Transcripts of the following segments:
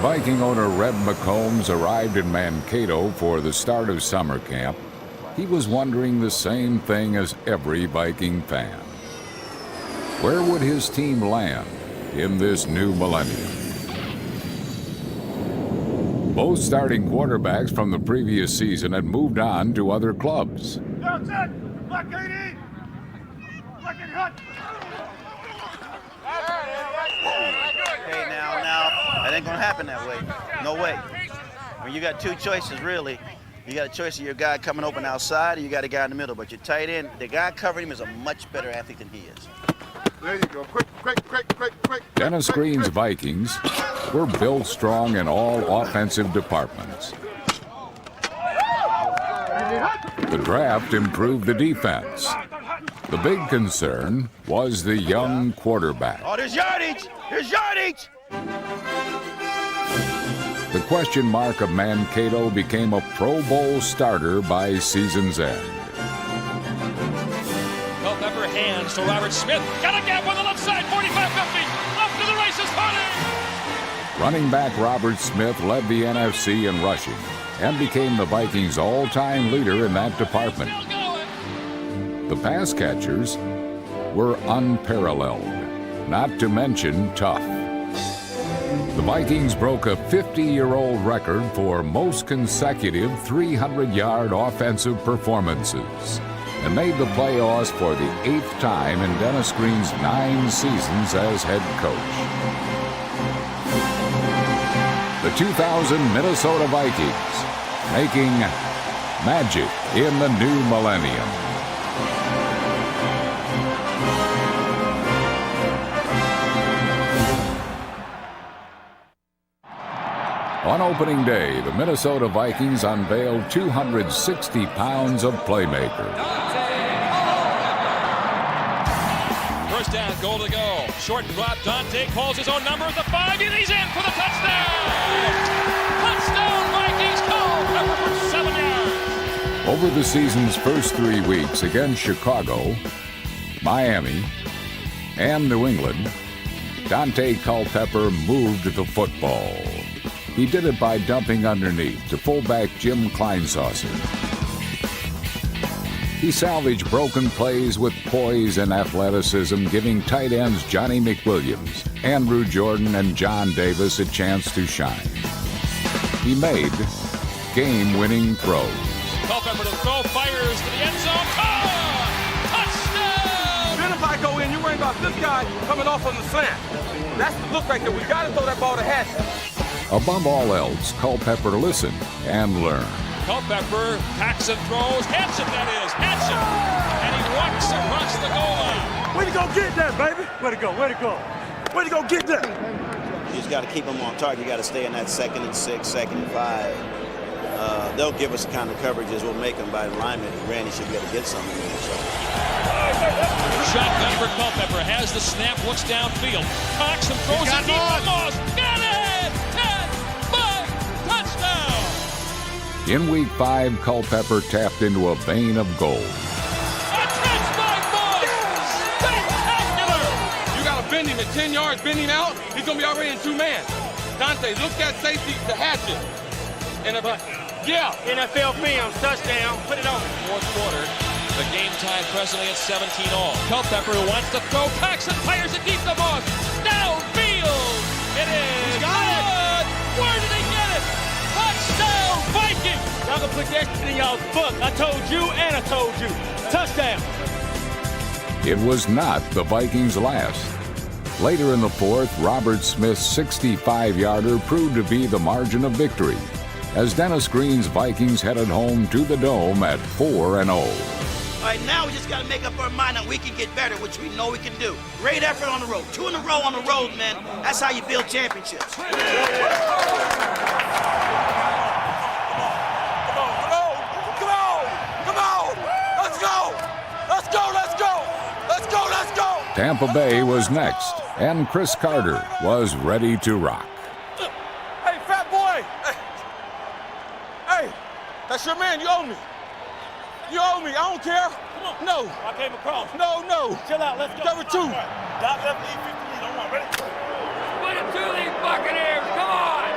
Viking owner Red McCombs arrived in Mankato for the start of summer camp, he was wondering the same thing as every Viking fan. Where would his team land in this new millennium? Both starting quarterbacks from the previous season had moved on to other clubs. That's it! Black 80! Black 80 hot! Okay, now, that ain't gonna happen that way. No way. I mean, you got two choices, really. You got a choice of your guy coming open outside, or you got a guy in the middle. But your tight end, the guy covering him is a much better athlete than he is. There you go. Quick. Dennis Green's Vikings were built strong in all offensive departments. The draft improved the defense. The big concern was the young quarterback. Oh, there's yardage! There's yardage! The question mark of Mankato became a Pro Bowl starter by season's end. Culpepper hands to Robert Smith. Got a gap on the left side, 45-50. Off to the races, Hunter! Running back Robert Smith led the NFC in rushing and became the Vikings' all-time leader in that department. The pass catchers were unparalleled, not to mention tough. The Vikings broke a 50-year-old record for most consecutive 300-yard offensive performances and made the playoffs for the 8th time in Dennis Green's 9 seasons as head coach. The 2000 Minnesota Vikings making magic in the new millennium. On opening day, the Minnesota Vikings unveiled 260 pounds of playmaker. First down, goal to go. Short drop, Dante calls his own number at the 5, and he's in for the touchdown! Touchdown, Vikings call! Cover for 7 yards. Over the season's first 3 weeks against Chicago, Miami, and New England, Dante Culpepper moved the football. He did it by dumping underneath to fullback Jim Kleinsasser. He salvaged broken plays with poise and athleticism, giving tight ends Johnny McWilliams, Andrew Jordan, and John Davis a chance to shine. He made game-winning throws. Culpepper to throw, fires to the end zone. Touchdown! Then if I go in, you're worried about this guy coming off on the slant. That's the look right there. We got to throw that ball to Hatch. Above all else, Culpepper listened and learned. Culpepper packs and throws, Hatchet that is, Hatchet! And he walks across the goal line. Way to go get that, baby! Way to go. Way to go get that! You just got to keep them on target. You got to stay in that 2nd and 6, 2nd and 5. They'll give us the kind of coverages we'll make them by alignment. Randy should be able to get something in there. So. Shotgun for Culpepper, has the snap, looks downfield. Cox and throws it deep to Moss. Got it! 10, 5, touchdown! In Week 5, Culpepper tapped into a vein of gold. A catch by Moss! Spectacular! You got to bend him at 10 yards, bend him out. He's going to be already in 2-man. Dante, look that safety to Hatchet. And yeah. NFL films, touchdown, put it on. Fourth quarter, the game tied presently at 17 all. Culpepper wants to throw, Cox and fires it deep to Moss. Downfield! It is good! Where did he get it? Touchdown, Vikings! Y'all gonna put that in y'all's book. I told you and I told you. Touchdown! It was not the Vikings' last. Later in the fourth, Robert Smith's 65-yarder proved to be the margin of victory, as Dennis Green's Vikings headed home to the Dome at 4-0. All right, now we just got to make up our mind that we can get better, which we know we can do. Great effort on the road. 2 in a row on the road, man. That's how you build championships. Come on. Let's go. Tampa Bay was next, and Chris Carter was ready to rock. Hey, fat boy. Hey, that's your man. You owe me. I don't care. Come on. No. I came across. No. Chill out, let's go. Cover 2. Dot left, lead 50 lead. I'm on, ready? Put it to these Buccaneers, come on!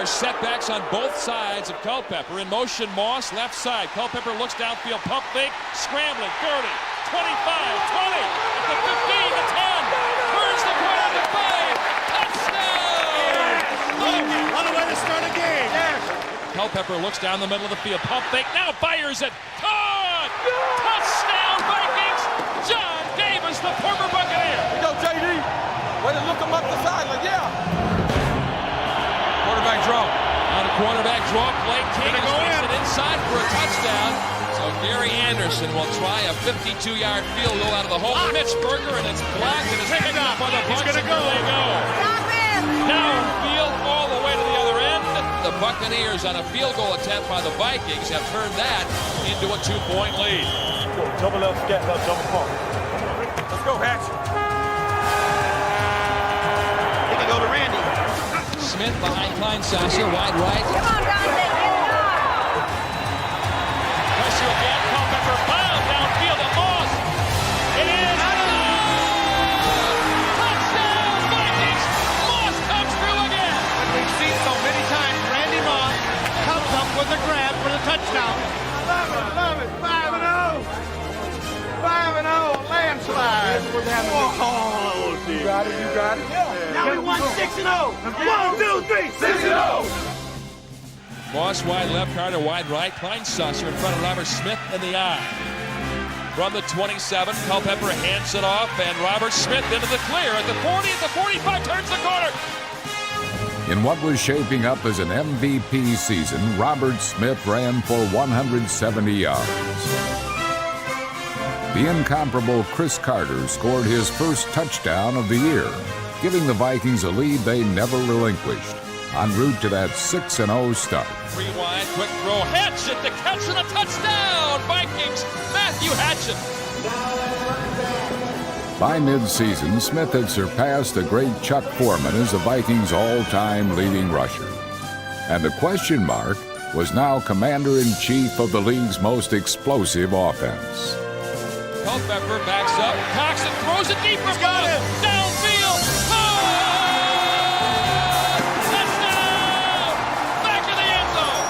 are setbacks on both sides of Culpepper. In motion, Moss, left side. Culpepper looks downfield, pump fake, scrambling, 30, 25, 20, at the 15, the 10, burns the corner, the 5, touchdown! What a way to start a game. Yes. Culpepper looks down the middle of the field, pump fake, now fires it, caught! Touchdown, Vikings! John Davis, the former Buccaneer. Here go JD. Way to look him up the side, like, yeah. Quarterback draw. On a quarterback draw, Blake King is facing inside for a touchdown. So Gary Anderson will try a 52-yard field goal out of the hole. Mitch Berger, and it's blocked, and it's picked up by the Bucs. He's gonna go. They go. Downfield all the way to the other end. The Buccaneers, on a field goal attempt by the Vikings, have turned that into a 2-point lead. Double left, scat left, double pump. Let's go, Hatch. He can go to Randy. Smith behind Kleinsasser, wide right. Come on, Dante, get it on! Pressure again, Culpepper fouled downfield at Moss. It is touchdown, Vikings! Moss comes through again. And we've seen so many times, Randy Moss comes up with a grab for the touchdown. Love it. 5-0. 5-0, landslide. Oh, you got it, you got it. Now we won 6-0. 1, 2, 3, 6-0. Moss wide left, Carter wide right. Kleinsasser in front of Robert Smith in the eye. From the 27, Culpepper hands it off, and Robert Smith into the clear at the 40, at the 45, turns the corner. In what was shaping up as an MVP season, Robert Smith ran for 170 yards. The incomparable Chris Carter scored his first touchdown of the year, giving the Vikings a lead they never relinquished, en route to that 6-0 start. Rewind, quick throw, Hatchett, the catch and a touchdown! Vikings, Matthew Hatchett. By mid-season, Smith had surpassed the great Chuck Foreman as the Vikings' all-time leading rusher. And the question mark was now commander-in-chief of the league's most explosive offense. Culpepper backs up, Cox and throws it deep for Moss. Downfield, Moss! Touchdown! Back in the end zone.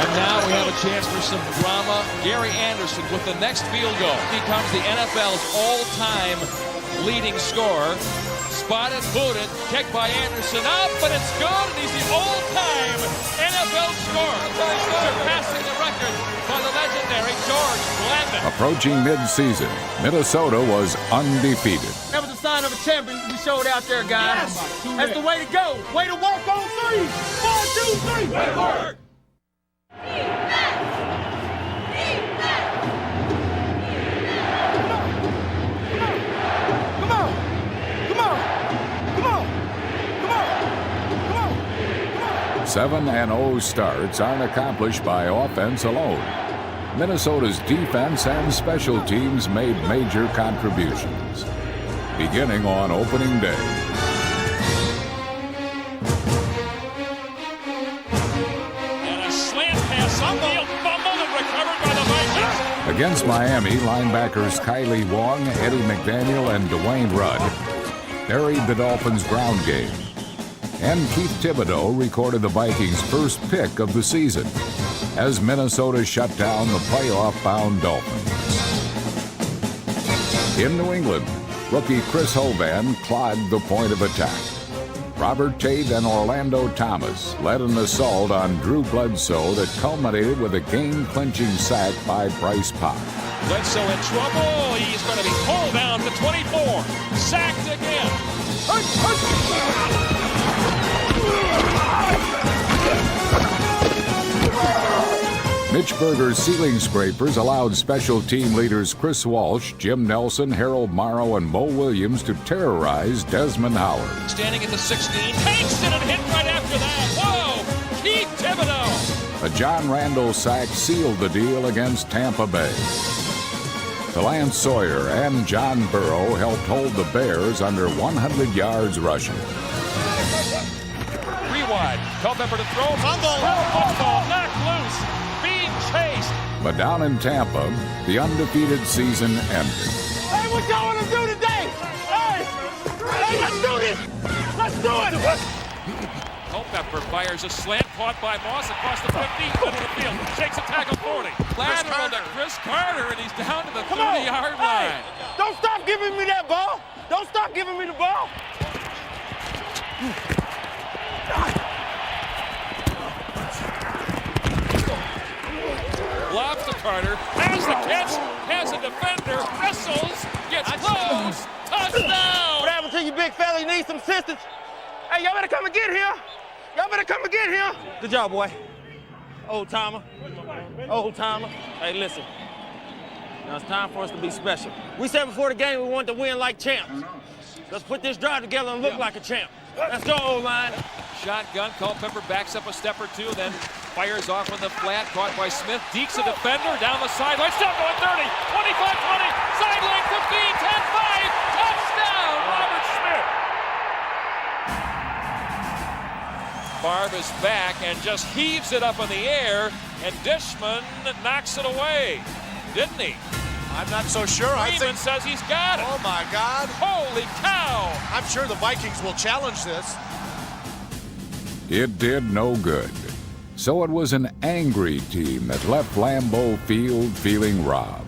And now we have a chance for some drama. Gary Anderson with the next field goal becomes the NFL's all-time leading scorer. Spotted, booted, kicked by Anderson up, but it's good, and he's the all-time NFL scorer, surpassing the record by the legendary George Glenn. Approaching mid-season, Minnesota was undefeated. That was a sign of a champion we showed out there, guys. That's the way to go. Way to work on 3. 1, 2, 3. Way to work. Come on. 7-0 starts aren't accomplished by offense alone. Minnesota's defense and special teams made major contributions, beginning on opening day. And a slant pass, Sunfield fumbled and recovered by the Vikings. Against Miami, linebackers Kylie Wong, Eddie McDaniel, and Dwayne Rudd buried the Dolphins' ground game. And Keith Thibodeau recorded the Vikings' first pick of the season as Minnesota shut down the playoff-bound Dolphins. In New England, rookie Chris Hovan clogged the point of attack. Robert Tate and Orlando Thomas led an assault on Drew Bledsoe that culminated with a game-clinching sack by Bryce Pop. Bledsoe in trouble. He's going to be pulled down to 24. Sacked again. Mitch Berger's ceiling scrapers allowed special team leaders Chris Walsh, Jim Nelson, Harold Morrow, and Mo Williams to terrorize Desmond Howard. Standing at the 16, takes it and hit right after that. Whoa! Keith Thibodeau. A John Randall sack sealed the deal against Tampa Bay. Lance Sawyer and John Burrow helped hold the Bears under 100 yards rushing. Rewind. Culpepper to throw. Fumble. Football knocked loose. Being chased. But down in Tampa, the undefeated season ended. Hey, what y'all want to do today? Hey, let's do do it! Culpepper fires a slant, caught by Moss across the 50, middle of the field. Shakes a tackle 40. Lateral to Chris Carter, and he's down to the 30-yard line. Don't stop giving me that ball! Don't stop giving me the ball! Lobs to Carter, has the catch, has a defender, wrestles, gets close, touchdown! What happened to you, big fella? You need some assistance? Hey, y'all better come and get here. Y'all better come and get here. Good job, boy. Old timer. Old timer. Hey, listen. Now it's time for us to be special. We said before the game we want to win like champs. Let's put this drive together and look like a champ. Let's go, O-line. Shotgun, Culpepper backs up a step or two, then fires off with the flat, caught by Smith. Deeks a defender, down the sideline, still going 30, 25-20, sideline 15, 10-5, touchdown, Robert Smith. Barb is back and just heaves it up in the air, and Dishman knocks it away, didn't he? I'm not so sure. Freeman says he's got it. Oh, my God. Holy cow. I'm sure the Vikings will challenge this. It did no good. So it was an angry team that left Lambeau Field feeling robbed.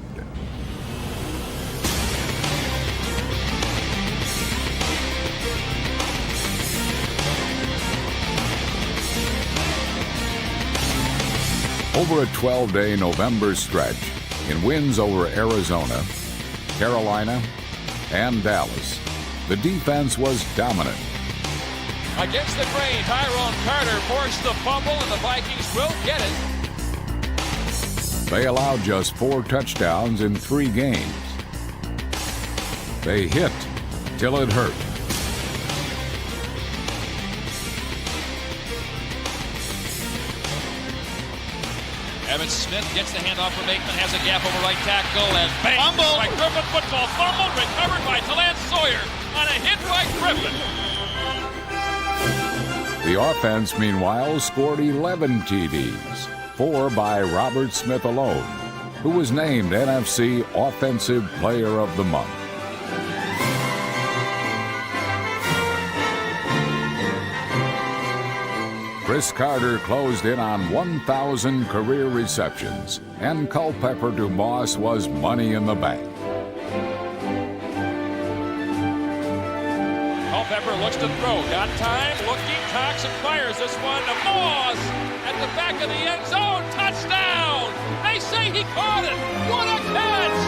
Over a 12-day November stretch, in wins over Arizona, Carolina, and Dallas, the defense was dominant. Against the grain, Tyrone Carter forced the fumble, and the Vikings will get it. They allowed just 4 touchdowns in 3 games. They hit till it hurt. Evan Smith gets the handoff from Aikman, has a gap over right tackle, and bang! Fumble. By Griffin, football fumbled, recovered by Talent Sawyer on a hit by Griffin. The offense, meanwhile, scored 11 TDs, 4 by Robert Smith alone, who was named NFC Offensive Player of the Month. Chris Carter closed in on 1,000 career receptions, and Culpepper to Moss was money in the bank. Culpepper looks to throw, got time, looking, cocks and fires this one to Moss at the back of the end zone, touchdown! They say he caught it, what a catch!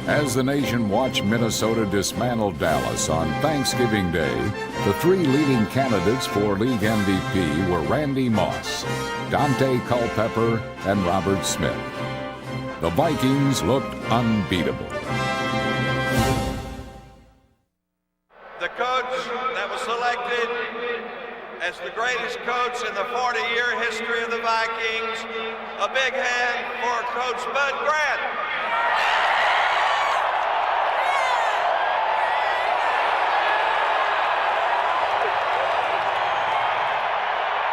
As the nation watched Minnesota dismantle Dallas on Thanksgiving Day, the 3 leading candidates for league MVP were Randy Moss, Dante Culpepper, and Robert Smith. The Vikings looked unbeatable. The coach that was selected as the greatest coach in the 40-year history of the Vikings, a big hand for Coach Bud Grant.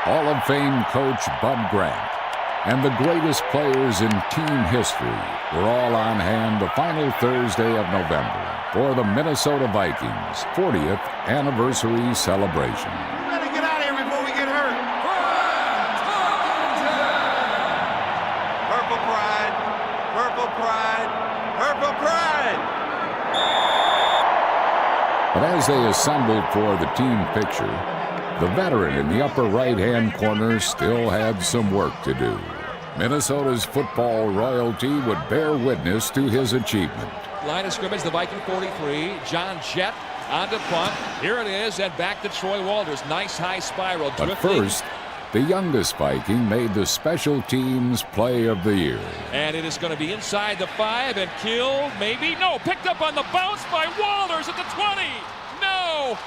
Hall of Fame coach Bud Grant and the greatest players in team history were all on hand the final Thursday of November for the Minnesota Vikings' 40th anniversary celebration. We better get out of here before we get hurt. Purple pride, purple pride, purple pride. But as they assembled for the team picture, the veteran in the upper right-hand corner still had some work to do. Minnesota's football royalty would bear witness to his achievement. Line of scrimmage, the Viking 43, John Jett on to punt. Here it is, and back to Troy Walters. Nice high spiral. But first, the youngest Viking made the special teams play of the year. And it is going to be inside the 5 and killed, maybe? No, picked up on the bounce by Walters at the 20. No!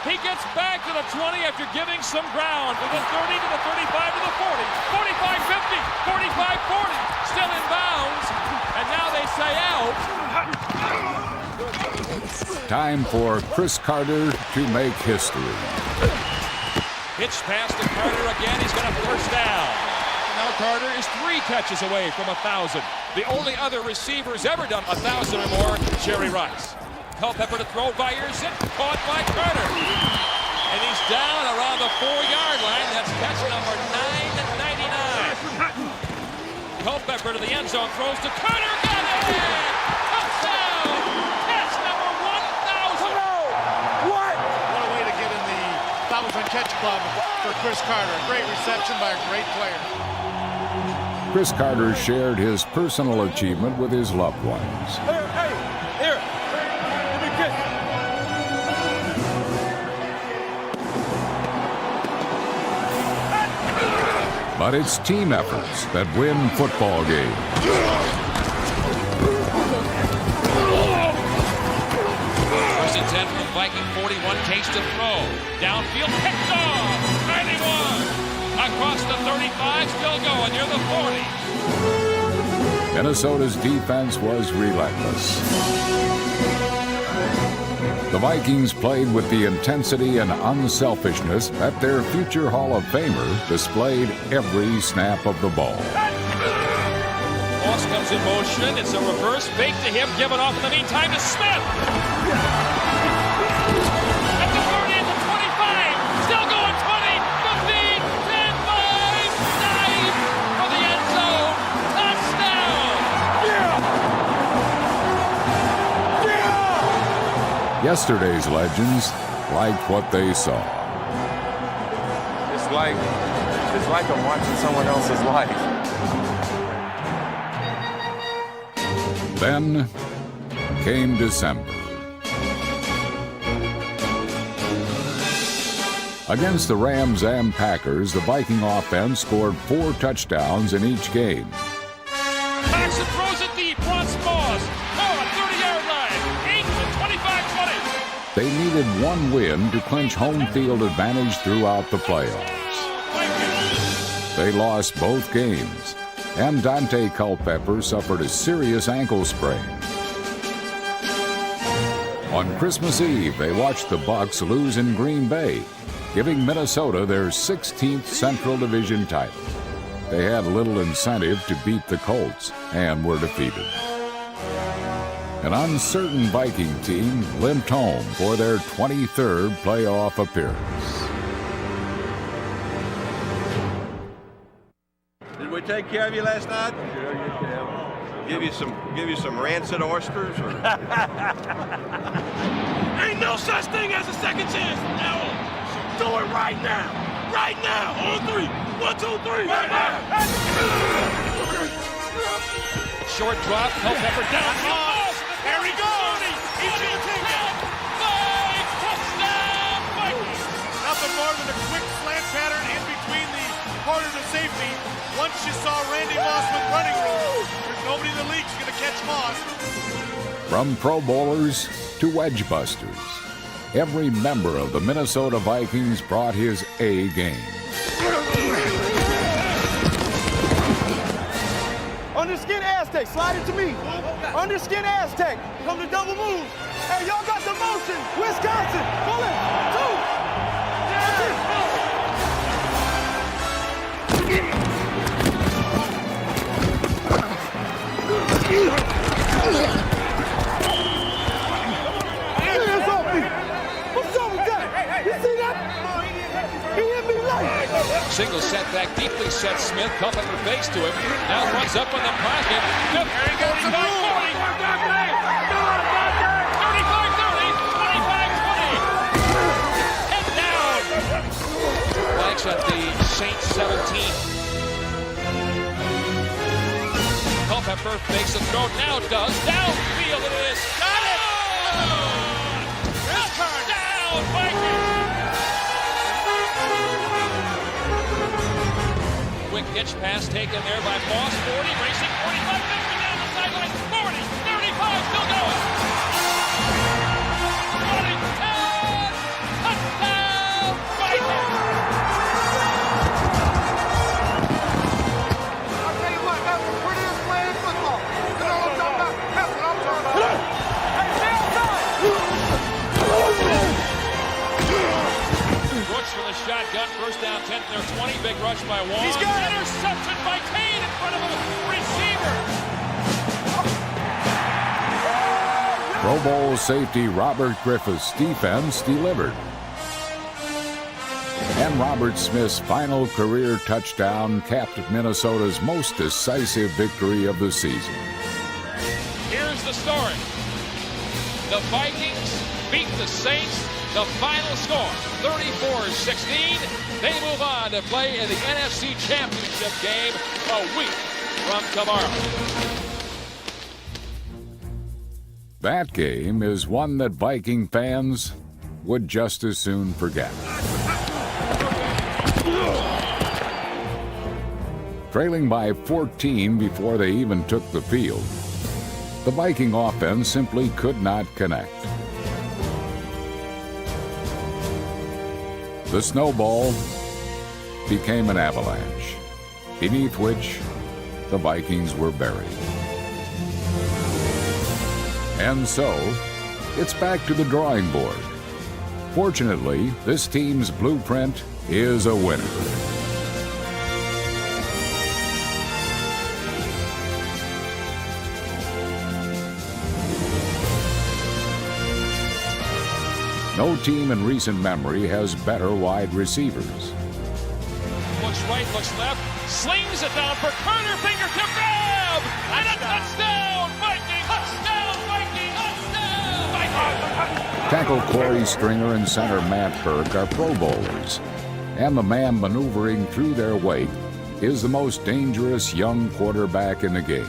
He gets back to the 20 after giving some ground to the 30, to the 35, to the 40, 45-50, 45-40, still in bounds, and now they say out. Time for Chris Carter to make history. Pitch pass to Carter again, he's got a first down. Now Carter is 3 catches away from 1,000. The only other receiver's ever done 1,000 or more, Jerry Rice. Culpepper to throw, fires it, caught by Carter. And he's down around the 4-yard line. That's catch number 999. Culpepper to the end zone, throws to Carter, got it! Touchdown! Catch number 1,000! What a way to get in the 1,000-catch club for Chris Carter. A great reception by a great player. Chris Carter shared his personal achievement with his loved ones. Here. Give me a kiss. But it's team efforts that win football games. First and 10 from Viking 41, Case to throw. Downfield, picked off, 91. Across the 35, still going near the 40. Minnesota's defense was relentless. The Vikings played with the intensity and unselfishness that their future Hall of Famer displayed every snap of the ball. Moss comes in motion. It's a reverse fake to him, given off in the meantime to Smith. At the 30, at the 25, still going 20, 15, 10, 5, dive for the end zone. Touchdown! Yesterday's legends liked what they saw. It's like I'm watching someone else's life. Then came December. Against the Rams and Packers, the Viking offense scored 4 touchdowns in each game. Paxson throws it deep, wants Moss. Oh, 30-yard line. 8 to 25-20. They needed one win to clinch home field advantage throughout the playoffs. They lost both games, and Dante Culpepper suffered a serious ankle sprain. On Christmas Eve, they watched the Bucs lose in Green Bay, giving Minnesota their 16th Central Division title. They had little incentive to beat the Colts and were defeated. An uncertain Viking team limped home for their 23rd playoff appearance. Did we take care of you last night? Sure you did. Give you some rancid oysters? Or? Ain't no such thing as a second chance from now on. Do it right now. Right now. On 3. 1, 2, 3. Right now. Short drop, Culpepper down. There he goes. He's going to take it. Touchdown, Vikings. Nothing more than a quick slant pattern in between the corner to safety. Once you saw Randy Moss with running room, there's nobody in the league's going to catch Moss. From Pro Bowlers to wedge busters, every member of the Minnesota Vikings brought his A game. Underskin Aztec, slide it to me. Underskin Aztec, come to double move. Hey, y'all got the motion. Wisconsin, pull it. 2. Hands off me. What's up with that? You see that? He hit me like. Single setback, deeply set Smith. Culpepper fakes to him. Now runs up in the pocket. There he goes to the 40. 35-30, 25-20. Head down. Flags at the Saints 17. Culpepper fakes the throw. Now does. Downfield it is. Got it. Touchdown, Vikings. Quick pitch pass taken there by Moss. 40, racing, 45, 50 down the sideline. 40, 35, still going. 20, 10, touchdown, Vikings. I'll tell you what, that's the prettiest playing football. You know what I'm talking about? That's what I'm talking about. Hey, stay outside! Brooks from the shotgun, first down, 10 from their 20. Big rush by Wong. He's got it. Interception by Kane in front of a receiver. Pro Bowl safety Robert Griffith's defense delivered. And Robert Smith's final career touchdown capped Minnesota's most decisive victory of the season. Here's the story. The Vikings beat the Saints. The final score, 34-16. They move on to play in the NFC Championship game a week from tomorrow. That game is one that Viking fans would just as soon forget. Trailing by 14 before they even took the field, the Viking offense simply could not connect. The snowball became an avalanche, beneath which the Vikings were buried. And so, it's back to the drawing board. Fortunately, this team's blueprint is a winner. No team in recent memory has better wide receivers. Looks right, looks left, slings it down for Carter, fingertip grab, and a touchdown! Viking! Touchdown! Viking! Touchdown! Viking! Tackle Corey Stringer and center Matt Burke are Pro Bowlers, and the man maneuvering through their wake is the most dangerous young quarterback in the game.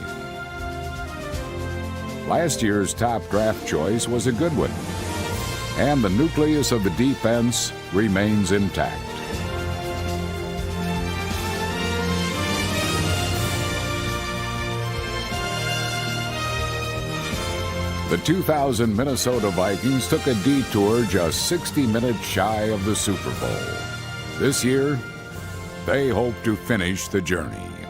Last year's top draft choice was a good one, and the nucleus of the defense remains intact. The 2000 Minnesota Vikings took a detour just 60 minutes shy of the Super Bowl. This year, they hope to finish the journey.